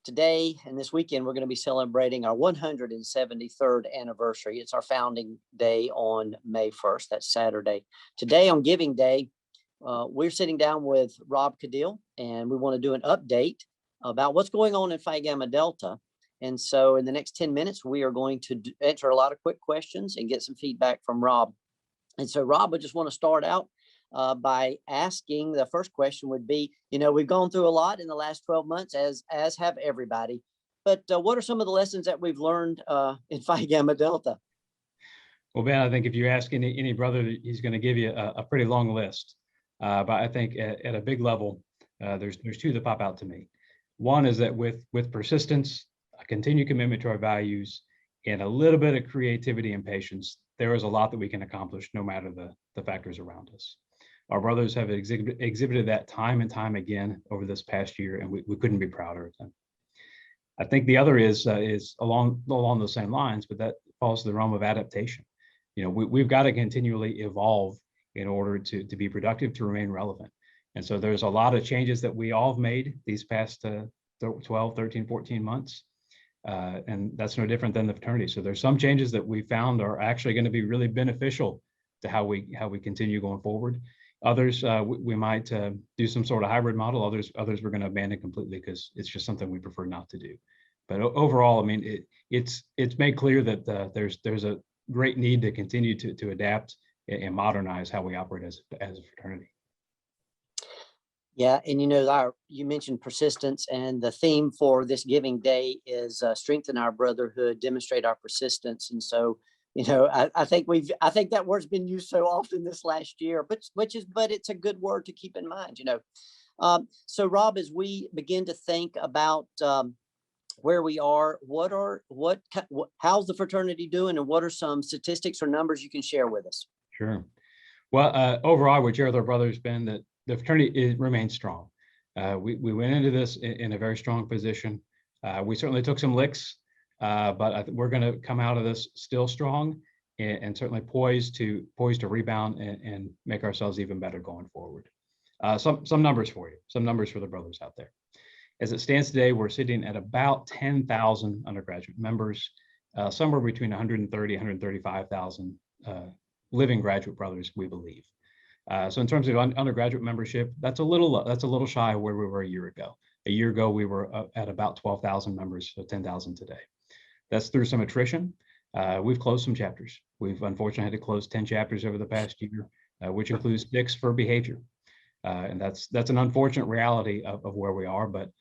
today and this weekend, we're going to be celebrating our 173rd anniversary. It's our founding day on May 1st. That's Saturday. Today on Giving Day, we're sitting down with Rob Caudill, and we want to do an update about what's going on in Phi Gamma Delta. And so in the next 10 minutes, we are going to answer a lot of quick questions and get some feedback from Rob. And so, Rob, I just want to start out by asking, the first question would be, we've gone through a lot in the last 12 months, as have everybody. But what are some of the lessons that we've learned in Phi Gamma Delta? Well, Ben, I think if you ask any brother, he's going to give you a pretty long list. But I think at a big level, there's two that pop out to me. One is that with persistence, a continued commitment to our values, and a little bit of creativity and patience, there is a lot that we can accomplish no matter the factors around us. Our brothers have exhibited that time and time again over this past year, and we couldn't be prouder of them. I think the other is along those same lines, but that falls to the realm of adaptation. We've got to continually evolve in order to be productive, to remain relevant. And so there's a lot of changes that we all have made these past 12, 13, 14 months. And that's no different than the fraternity. So there's some changes that we found are actually going to be really beneficial to how we continue going forward. Others, we might do some sort of hybrid model. Others we're going to abandon completely because it's just something we prefer not to do. But overall, I mean, it's made clear that there's a great need to continue to adapt and modernize how we operate as a fraternity. Yeah, and you mentioned persistence, and the theme for this Giving Day is strengthen our brotherhood, demonstrate our persistence. And so, I think that word's been used so often this last year, but it's a good word to keep in mind. So Rob, as we begin to think about where we are, how's the fraternity doing, and what are some statistics or numbers you can share with us? Sure. Well, overall, I would share with our brothers, Ben, that the fraternity remains strong. We went into this in a very strong position. We certainly took some licks, but we're going to come out of this still strong and certainly poised to rebound and make ourselves even better going forward. Some numbers for you, some numbers for the brothers out there. As it stands today, we're sitting at about 10,000 undergraduate members, somewhere between 130, 135,000 living graduate brothers, we believe. So in terms of undergraduate membership, that's a little shy of where we were a year ago. A year ago, we were at about 12,000 members, so 10,000 today. That's through some attrition. We've closed some chapters. We've unfortunately had to close 10 chapters over the past year, which includes 6 for behavior. And that's an unfortunate reality of where we are, but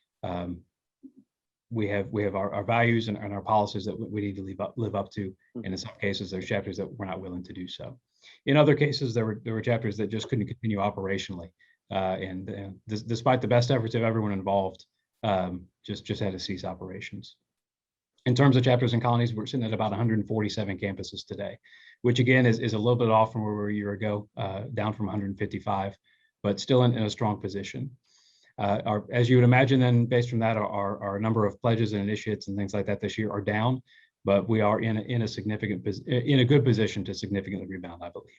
we have our values and our policies that we need to live up to. And in some cases, there's chapters that we're not willing to do so. In other cases, there were chapters that just couldn't continue operationally, and despite the best efforts of everyone involved, just had to cease operations. In terms of chapters and colonies, we're sitting at about 147 campuses today, which again is a little bit off from where we were a year ago, down from 155, but still in a strong position. As you would imagine, then based from that, our number of pledges and initiates and things like that this year are down, but we are in a good position to significantly rebound, I believe.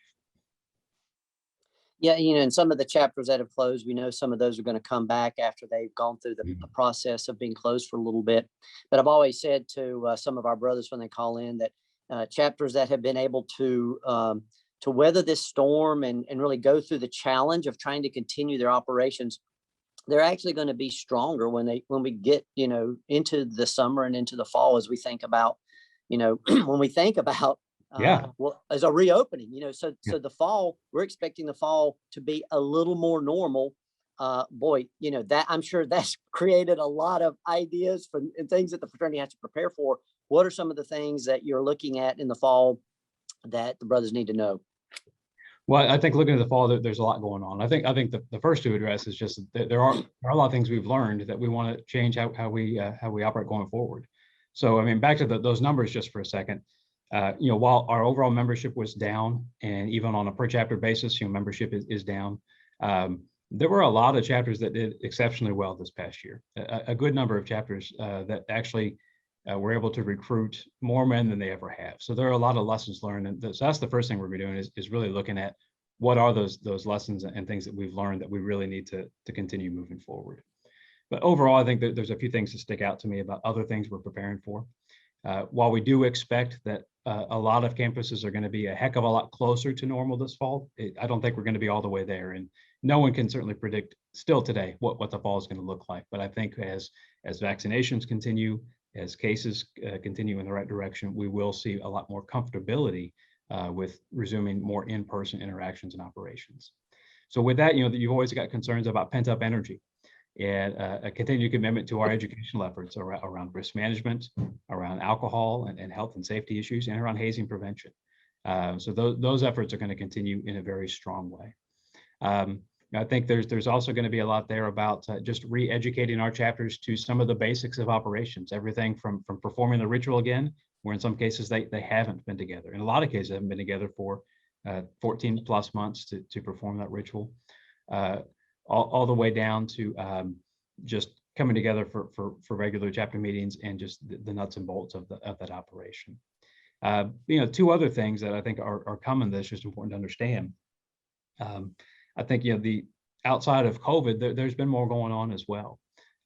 Yeah, and some of the chapters that have closed, we know some of those are going to come back after they've gone through the process of being closed for a little bit. But I've always said to some of our brothers when they call in that chapters that have been able to weather this storm and really go through the challenge of trying to continue their operations, they're actually going to be stronger when we get into the summer and into the fall, as we think about when we think about as a reopening, so the fall, we're expecting the fall to be a little more normal. That I'm sure that's created a lot of ideas and things that the fraternity has to prepare for. What are some of the things that you're looking at in the fall that the brothers need to know? Well, I think looking at the fall, there's a lot going on. I think the first to address is just that there are a lot of things we've learned that we want to change how we operate going forward. So, I mean, back to those numbers just for a second. While our overall membership was down, and even on a per chapter basis, membership is down, there were a lot of chapters that did exceptionally well this past year. A good number of chapters that actually were able to recruit more men than they ever have. So there are a lot of lessons learned, and so that's the first thing we're doing is really looking at what are those lessons and things that we've learned that we really need to continue moving forward. But overall, I think that there's a few things that stick out to me about other things we're preparing for. While we do expect that a lot of campuses are going to be a heck of a lot closer to normal this fall, I don't think we're going to be all the way there. And no one can certainly predict still today what the fall is going to look like. But I think as vaccinations continue, as cases continue in the right direction, we will see a lot more comfortability with resuming more in-person interactions and operations. So with that, you've always got concerns about pent-up energy and a continued commitment to our educational efforts around risk management, around alcohol and health and safety issues, and around hazing prevention. So those efforts are going to continue in a very strong way. I think there's also going to be a lot there about just re-educating our chapters to some of the basics of operations, everything from performing the ritual again, where in some cases they haven't been together. In a lot of cases, haven't been together for 14 plus months to perform that ritual. All the way down to just coming together for regular chapter meetings and just the nuts and bolts of that operation. Two other things that I think are common that's just important to understand. I think the outside of COVID, there's been more going on as well.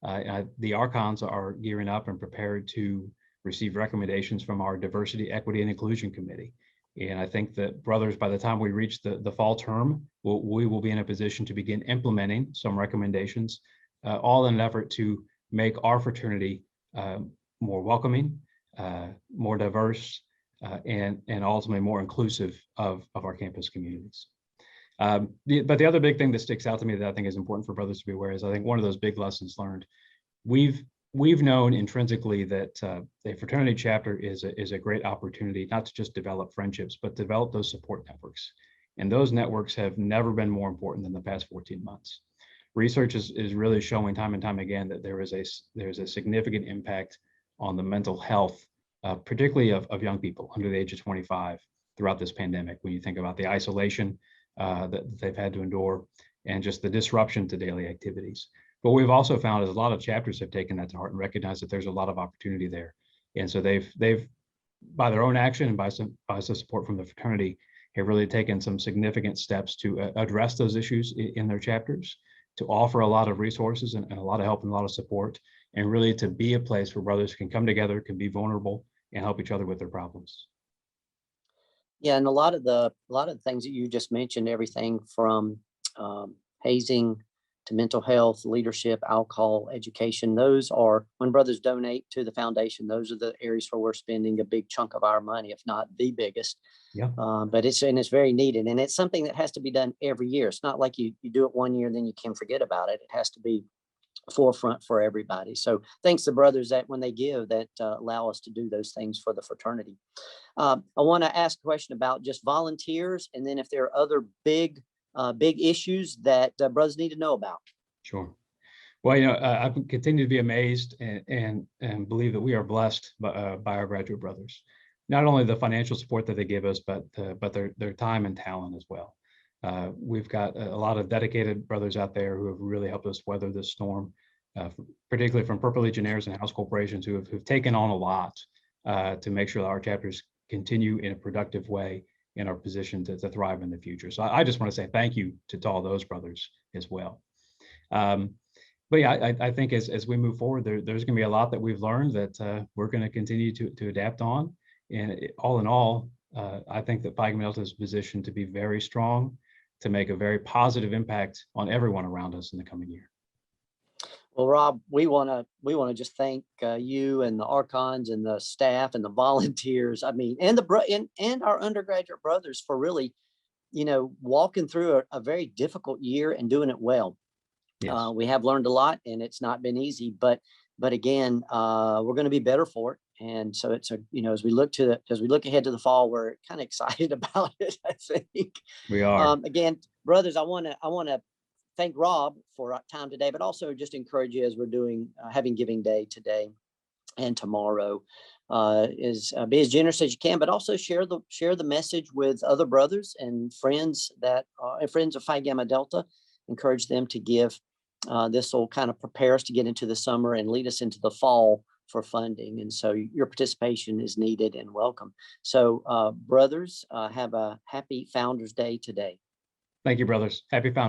The archons are gearing up and prepared to receive recommendations from our Diversity, Equity, and Inclusion Committee. And I think that brothers, by the time we reach the fall term, we will be in a position to begin implementing some recommendations, all in an effort to make our fraternity more welcoming, more diverse, and ultimately more inclusive of our campus communities. But the other big thing that sticks out to me that I think is important for brothers to be aware is, I think one of those big lessons learned, we've known intrinsically that a fraternity chapter is a great opportunity not to just develop friendships, but develop those support networks. And those networks have never been more important than the past 14 months. Research is really showing time and time again that there's a significant impact on the mental health, particularly of young people under the age of 25 throughout this pandemic. When you think about the isolation that they've had to endure and just the disruption to daily activities. But we've also found is a lot of chapters have taken that to heart and recognized that there's a lot of opportunity there. And so they've by their own action and by some support from the fraternity, have really taken some significant steps to address those issues in their chapters, to offer a lot of resources and a lot of help and a lot of support, and really to be a place where brothers can come together, can be vulnerable, and help each other with their problems. Yeah, and a lot of the things that you just mentioned, everything from hazing to mental health, leadership, alcohol, education, those are, when brothers donate to the foundation, those are the areas where we're spending a big chunk of our money, if not the biggest. Yeah. But it's very needed, and it's something that has to be done every year. It's not like you do it one year and then you can forget about it. It has to be forefront for everybody. So thanks to brothers that when they give, that allow us to do those things for the fraternity. I want to ask a question about just volunteers, and then if there are other big issues that brothers need to know about. Sure. Well, I continue to be amazed and believe that we are blessed by our graduate brothers. Not only the financial support that they give us, but their time and talent as well. We've got a lot of dedicated brothers out there who have really helped us weather this storm, particularly from Purple Legionnaires and house corporations who've taken on a lot to make sure that our chapters continue in a productive way in our position to thrive in the future. So I just want to say thank you to all those brothers as well. But yeah, I think as we move forward, there's going to be a lot that we've learned that we're going to continue to adapt on. And all in all, I think that Phi Gamma Delta is positioned to be very strong, to make a very positive impact on everyone around us in the coming year. Well, Rob, we want to just thank you and the archons and the staff and the volunteers. I mean, and and our undergraduate brothers for really, walking through a very difficult year and doing it well. Yes. We have learned a lot, and it's not been easy, but again, we're going to be better for it. And so it's as we look ahead to the fall, we're kind of excited about it. I think we are. Again, brothers, I want to thank Rob for our time today, but also just encourage you as we're doing having Giving Day today and tomorrow, is be as generous as you can, but also share the message with other brothers and friends friends of Phi Gamma Delta. Encourage them to give. This will kind of prepare us to get into the summer and lead us into the fall for funding. And so your participation is needed and welcome. So brothers, have a happy Founders Day today. Thank you, brothers. Happy Founders.